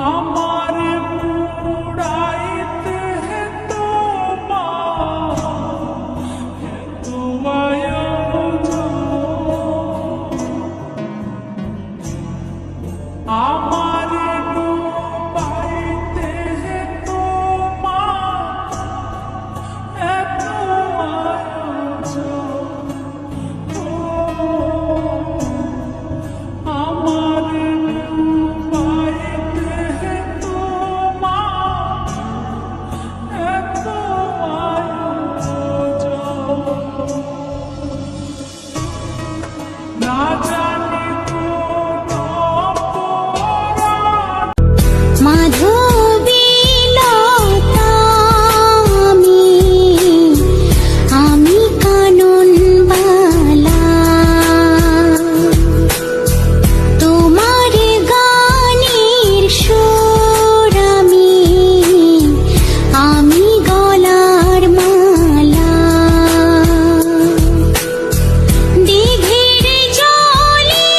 আমার মুড়াইতে তোমায় আমার ডুবাইতে তোমার এত আয়োজন আমার ডুবাইতে তোমার এত আয়োজন না জানি মাধবীলতা আমি কানন বালা তোমার গানের সুর আমি গলার মালা দিঘির জলে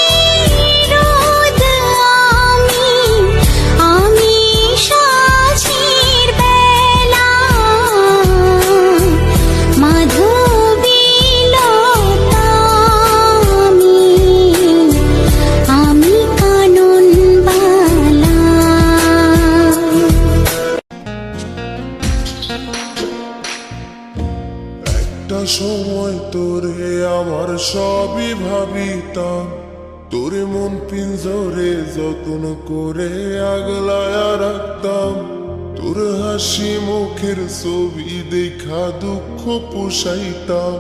রোদ আমি সাঁঝের বেলা মাধবীলতা আমি কানন বালা একটা সময় তোরে আমার সবই ভাবিতাম, তোরে মন পিঞ্জরে যত্ন করে আগলায়া রাখতাম। তোর হাসি মুখের ছবি দেখা দুঃখ পোষাইতাম।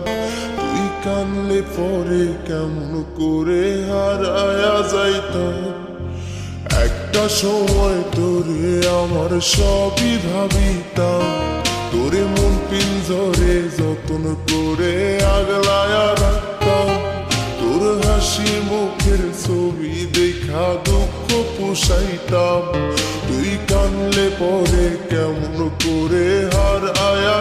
তুই কানলে পরে কেমন করে হারায়া যাইতাম। একটা সময় তোরে আমার সবই ভাবিতাম, তোরে মন পিঞ্জরে যত্ন করে আগলায়া রাখতাম। তোর হাসি মুখের ছবি দেখা দুঃখ পোষাইতাম। তুই কানলে পরে কেমন করে হারায়া